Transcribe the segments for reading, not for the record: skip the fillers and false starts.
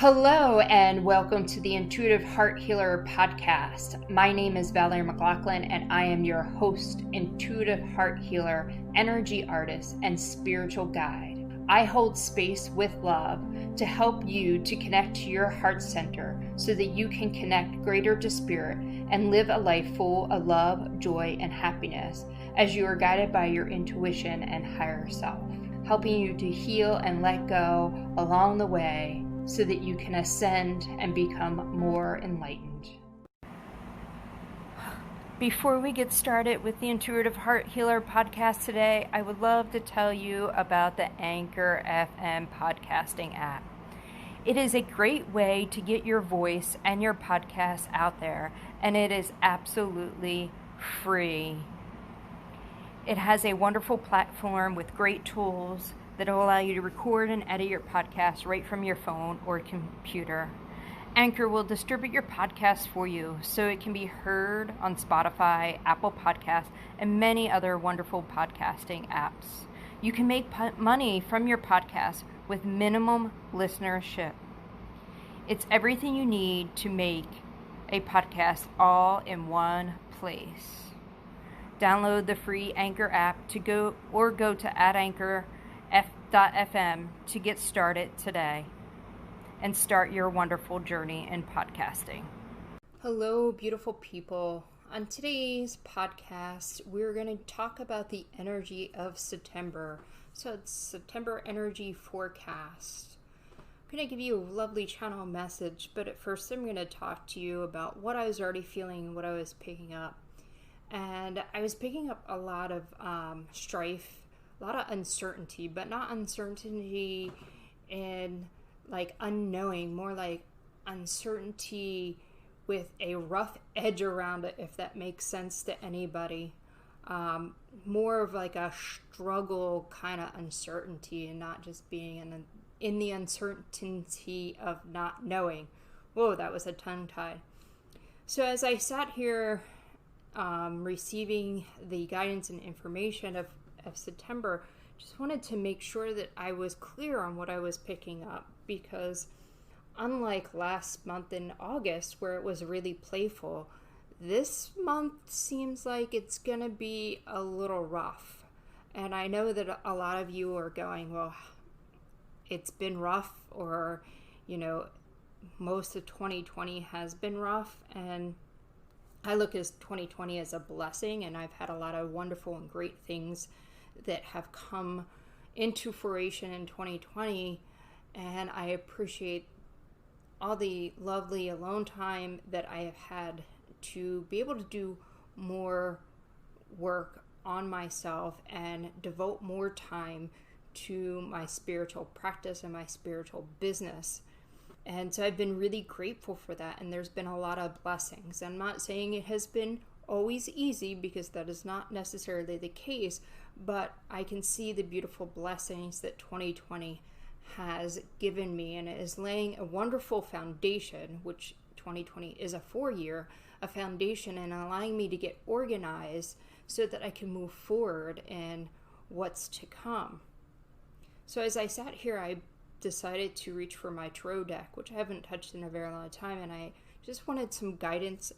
Hello and welcome to the Intuitive Heart Healer podcast. My name is Valerie McLaughlin and I am your host, intuitive heart healer, energy artist, and spiritual guide. I hold space with love to help you to connect to your heart center so that you can connect greater to spirit and live a life full of love, joy, and happiness as you are guided by your intuition and higher self, helping you to heal and let go along the way so that you can ascend and become more enlightened. Before we get started with the Intuitive Heart Healer podcast today, I would love to tell you about the Anchorfm podcasting app. It is a great way to get your voice and your podcast out there, and it is absolutely free. It has a wonderful platform with great tools that will allow you to record and edit your podcast right from your phone or computer. Anchor will distribute your podcast for you so it can be heard on Spotify, Apple Podcasts, and many other wonderful podcasting apps. You can make money from your podcast with minimum listenership. It's everything you need to make a podcast all in one place. Download the free Anchor app to go to Anchorfm to get started today and start your wonderful journey in podcasting. Hello, beautiful people. On today's podcast, we're going to talk about the energy of September. So it's September energy forecast. I'm going to give you a lovely channel message, but at first I'm going to talk to you about what I was already feeling and what I was picking up. And I was picking up a lot of strife, a lot of uncertainty, but not uncertainty in like unknowing, more like uncertainty with a rough edge around it, if that makes sense to anybody. More of like a struggle kind of uncertainty and not just being in the uncertainty of not knowing. Whoa, that was a tongue tie. So as I sat here receiving the guidance and information of September, just wanted to make sure that I was clear on what I was picking up, because unlike last month in August where it was really playful, this month seems like it's gonna be a little rough. And I know that a lot of you are going, well, it's been rough, or most of 2020 has been rough, and I look at 2020 as a blessing, and I've had a lot of wonderful and great things that have come into fruition in 2020, and I appreciate all the lovely alone time that I have had to be able to do more work on myself and devote more time to my spiritual practice and my spiritual business. And so I've been really grateful for that, and there's been a lot of blessings. I'm not saying it has been always easy, because that is not necessarily the case, but I can see the beautiful blessings that 2020 has given me, and it is laying a wonderful foundation, which 2020 is a 4-year, a foundation, and allowing me to get organized so that I can move forward in what's to come. So as I sat here, I decided to reach for my tarot deck, which I haven't touched in a very long time, and I just wanted some guidance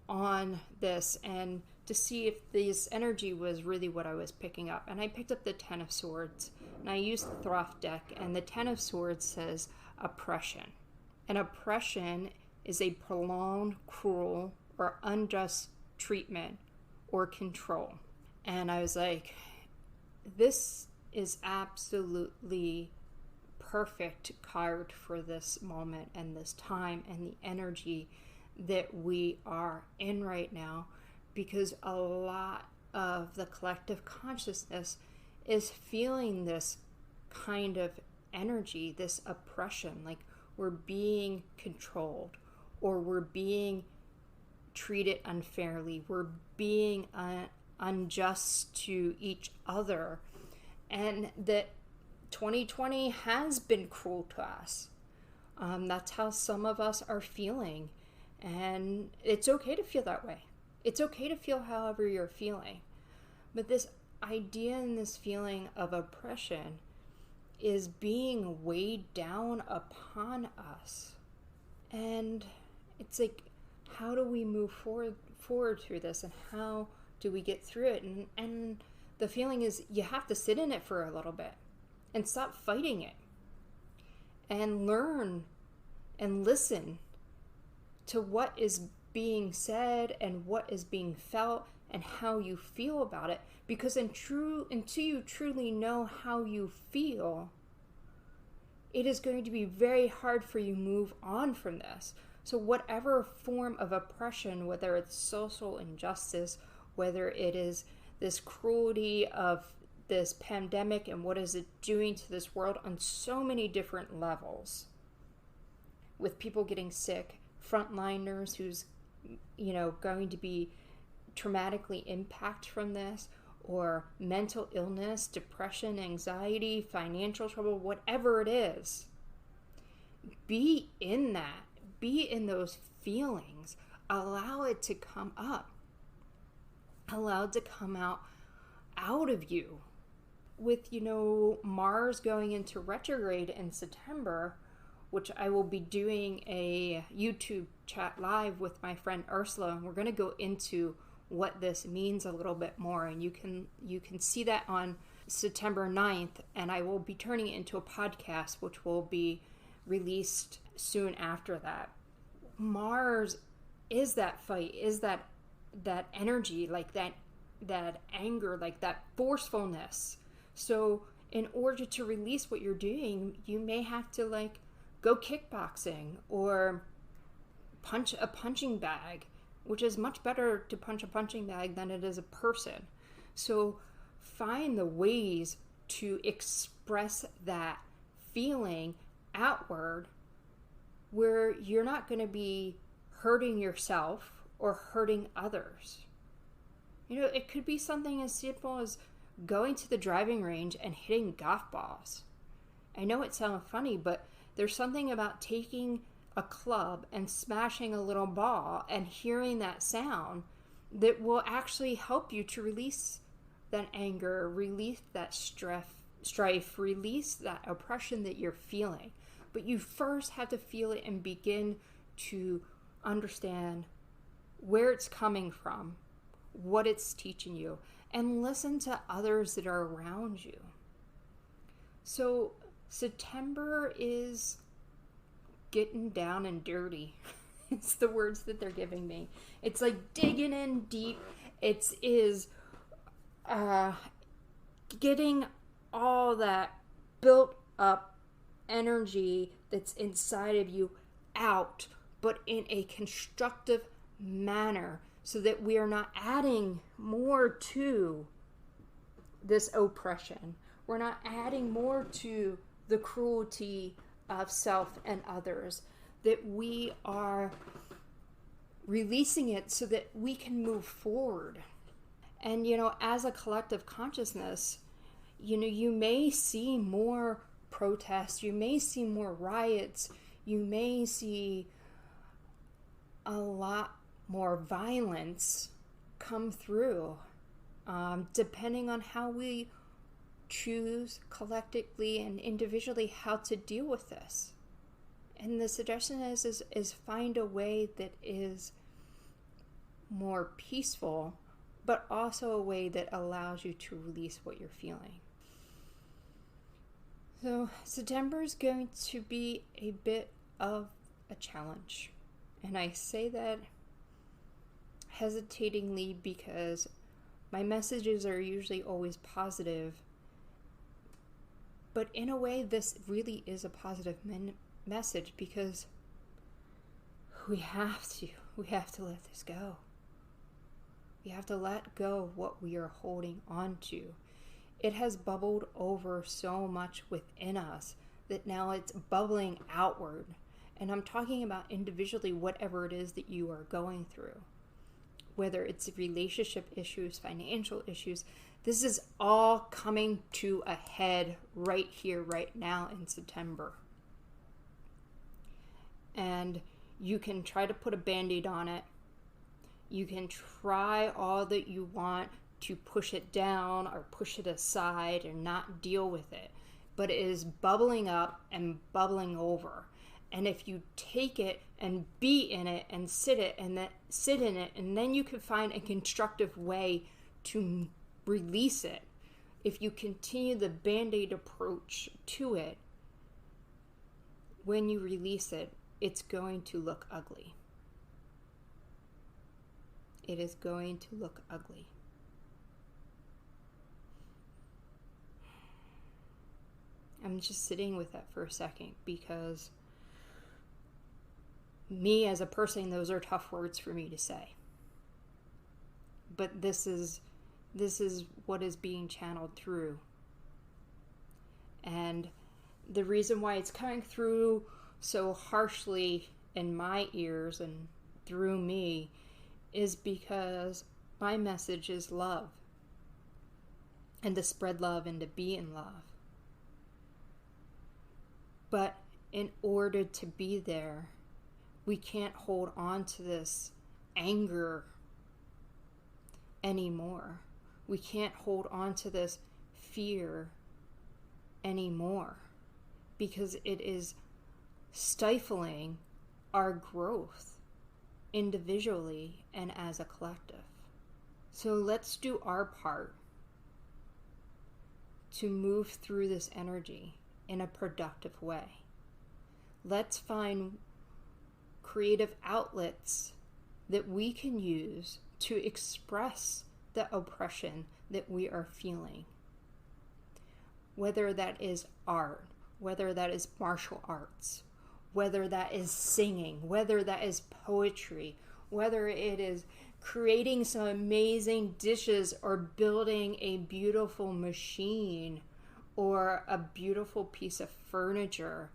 on this and to see if this energy was really what I was picking up. And I picked up the Ten of Swords, and I used the Thoth deck, and the Ten of Swords says oppression. And oppression is a prolonged, cruel, or unjust treatment or control. And I was like, this is absolutely perfect card for this moment and this time and the energy that we are in right now, because a lot of the collective consciousness is feeling this kind of energy, this oppression, like we're being controlled, or we're being treated unfairly, we're being unjust to each other, and that 2020 has been cruel to us. That's how some of us are feeling, and it's okay to feel that way. It's okay to feel however you're feeling, but this idea and this feeling of oppression is being weighed down upon us. And it's like, how do we move forward through this, and how do we get through it? And the feeling is you have to sit in it for a little bit and stop fighting it and learn and listen to what is being said and what is being felt and how you feel about it. Because until you truly know how you feel, it is going to be very hard for you to move on from this. So whatever form of oppression, whether it's social injustice, whether it is this cruelty of this pandemic and what is it doing to this world on so many different levels, with people getting sick, frontliners who's, going to be traumatically impacted from this, or mental illness, depression, anxiety, financial trouble, whatever it is. Be in that. Be in those feelings. Allow it to come up. Allow it to come out of you. With, Mars going into retrograde in September, which I will be doing a YouTube chat live with my friend Ursula, and we're going to go into what this means a little bit more, and you can see that on September 9th, and I will be turning it into a podcast which will be released soon after that. Mars is that fight, is that energy, like that anger, like that forcefulness. So in order to release what you're doing, you may have to go kickboxing or punch a punching bag, which is much better to punch a punching bag than it is a person. So find the ways to express that feeling outward where you're not going to be hurting yourself or hurting others. It could be something as simple as going to the driving range and hitting golf balls. I know it sounds funny, but there's something about taking a club and smashing a little ball and hearing that sound that will actually help you to release that anger, release that strife, release that oppression that you're feeling. But you first have to feel it and begin to understand where it's coming from, what it's teaching you, and listen to others that are around you. So September is getting down and dirty. It's the words that they're giving me. It's like digging in deep. It is getting all that built up energy that's inside of you out, but in a constructive manner, so that we are not adding more to this oppression. We're not adding more to the cruelty of self and others, that we are releasing it so that we can move forward. And, as a collective consciousness, you may see more protests, you may see more riots, you may see a lot more violence come through, depending on how we choose collectively and individually how to deal with this. And the suggestion is find a way that is more peaceful, but also a way that allows you to release what you're feeling. So September is going to be a bit of a challenge. And I say that hesitatingly because my messages are usually always positive. But in a way, this really is a positive message, because we have to let this go. We have to let go of what we are holding on to. It has bubbled over so much within us that now it's bubbling outward. And I'm talking about individually whatever it is that you are going through. Whether it's relationship issues, financial issues, this is all coming to a head right here, right now in September. And you can try to put a Band-Aid on it. You can try all that you want to push it down or push it aside and not deal with it. but it is bubbling up and bubbling over. And if you take it and be in it and sit in it, and then you can find a constructive way to release it. If you continue the Band-Aid approach to it, when you release it, it's going to look ugly. It is going to look ugly. I'm just sitting with that for a second, because me as a person, those are tough words for me to say. But this is what is being channeled through. And the reason why it's coming through so harshly in my ears and through me is because my message is love, and to spread love and to be in love. But in order to be there, we can't hold on to this anger anymore. We can't hold on to this fear anymore, because it is stifling our growth individually and as a collective. So let's do our part to move through this energy in a productive way. Let's find creative outlets that we can use to express the oppression that we are feeling. Whether that is art, whether that is martial arts, whether that is singing, whether that is poetry, whether it is creating some amazing dishes or building a beautiful machine or a beautiful piece of furniture.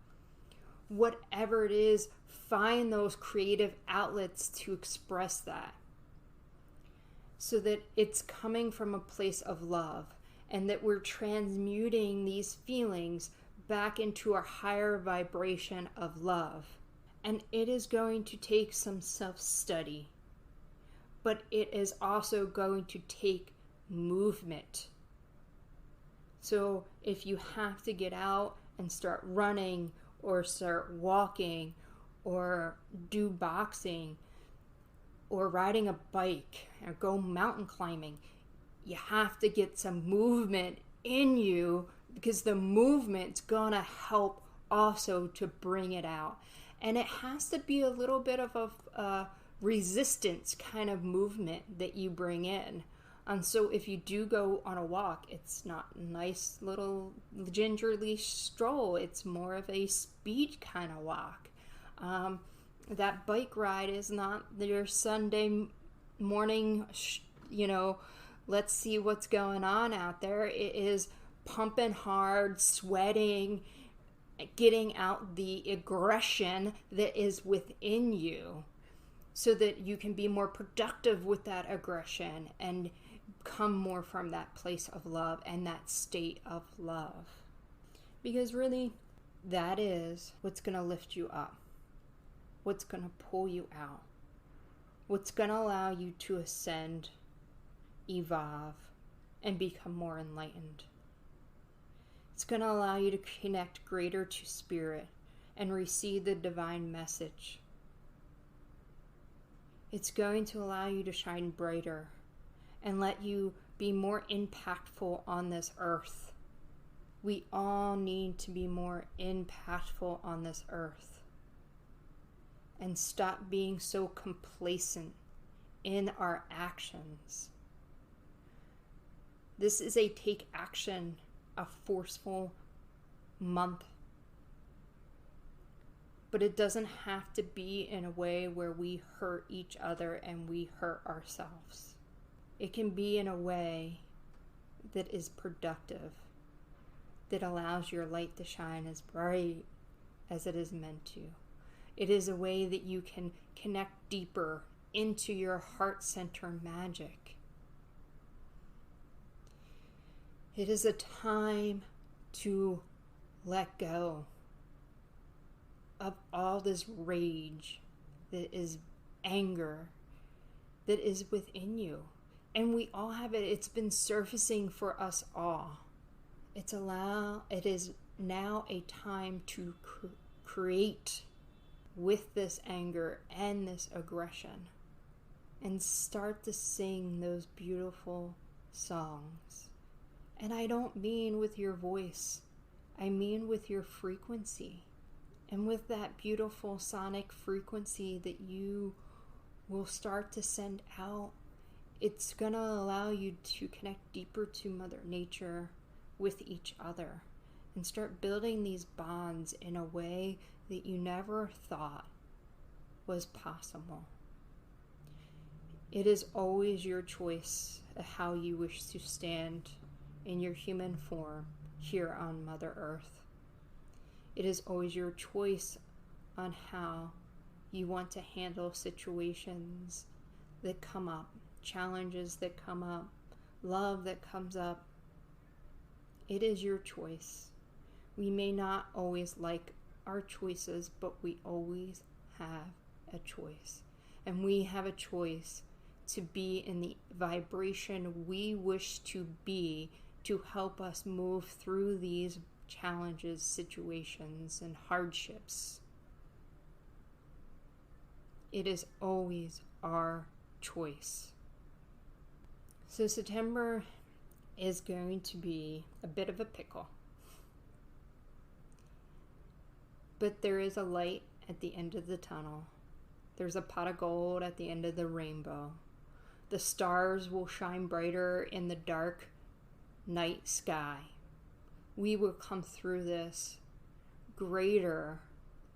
Whatever it is, find those creative outlets to express that, so that it's coming from a place of love, and that we're transmuting these feelings back into a higher vibration of love. And it is going to take some self-study, but it is also going to take movement. So if you have to get out and start running or start walking or do boxing or riding a bike or go mountain climbing, you have to get some movement in you, because the movement's gonna help also to bring it out. And it has to be a little bit of a resistance kind of movement that you bring in. And so if you do go on a walk, it's not a nice little gingerly stroll. It's more of a speed kind of walk. That bike ride is not your Sunday morning, let's see what's going on out there. It is pumping hard, sweating, getting out the aggression that is within you, so that you can be more productive with that aggression and come more from that place of love and that state of love. Because really, that is what's going to lift you up, what's going to pull you out, what's going to allow you to ascend, evolve, and become more enlightened. It's going to allow you to connect greater to spirit and receive the divine message. It's going to allow you to shine brighter and let you be more impactful on this earth. We all need to be more impactful on this earth and stop being so complacent in our actions. This is a take action, a forceful month. But it doesn't have to be in a way where we hurt each other and we hurt ourselves. It can be in a way that is productive, that allows your light to shine as bright as it is meant to. It is a way that you can connect deeper into your heart center magic. It is a time to let go of all this rage, that is anger, that is within you. And we all have it. It's been surfacing for us all. It is now a time to create with this anger and this aggression, and start to sing those beautiful songs. And I don't mean with your voice, I mean with your frequency. And with that beautiful sonic frequency that you will start to send out, it's going to allow you to connect deeper to Mother Nature with each other and start building these bonds in a way that you never thought was possible. It is always your choice of how you wish to stand in your human form here on Mother Earth. It is always your choice on how you want to handle situations that come up, challenges that come up, love that comes up. It is your choice. We may not always like our choices, but we always have a choice. And we have a choice to be in the vibration we wish to be to help us move through these challenges, situations, and hardships. It is always our choice. So September is going to be a bit of a pickle. But there is a light at the end of the tunnel. There's a pot of gold at the end of the rainbow. The stars will shine brighter in the dark night sky. We will come through this greater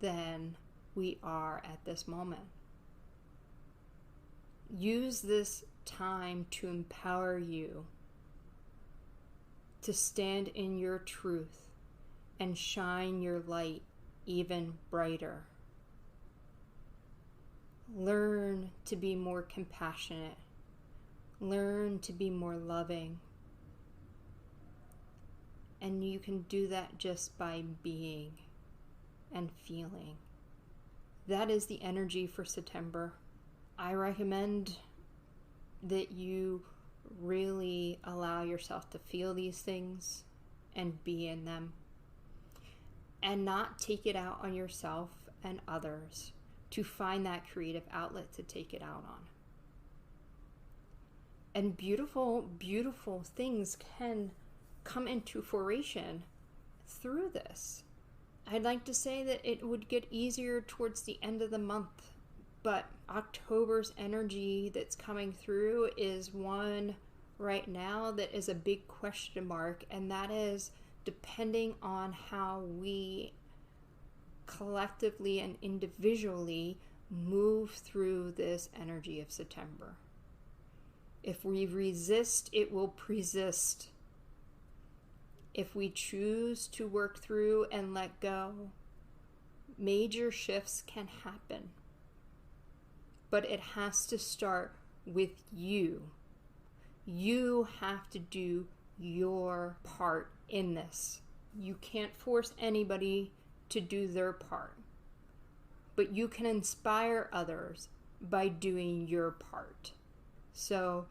than we are at this moment. Use this time to empower you to stand in your truth and shine your light even brighter. Learn to be more compassionate. Learn to be more loving. And you can do that just by being and feeling. That is the energy for September. I recommend that you really allow yourself to feel these things and be in them, and not take it out on yourself and others, to find that creative outlet to take it out on. And beautiful, beautiful things can come into fruition through this. I'd like to say that it would get easier towards the end of the month, but October's energy that's coming through is one right now that is a big question mark, and that is depending on how we collectively and individually move through this energy of September. If we resist, it will persist. If we choose to work through and let go, major shifts can happen. But it has to start with you. You have to do your part in this. You can't force anybody to do their part. But you can inspire others by doing your part. So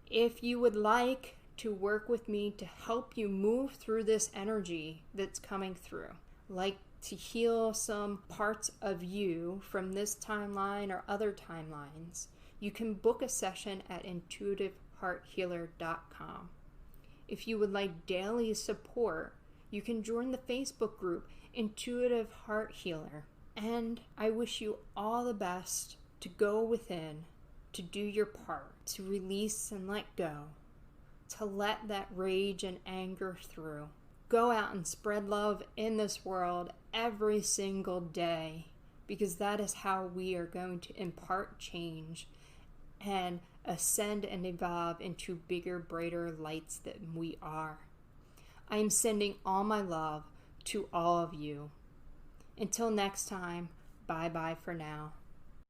if you would like to work with me to help you move through this energy that's coming through, like to heal some parts of you from this timeline or other timelines, you can book a session at intuitivehearthealer.com. If you would like daily support, you can join the Facebook group Intuitive Heart Healer. And I wish you all the best to go within, to do your part, to release and let go, to let that rage and anger through. Go out and spread love in this world every single day, because that is how we are going to impart change and ascend and evolve into bigger, brighter lights than we are. I am sending all my love to all of you. Until next time, bye-bye for now.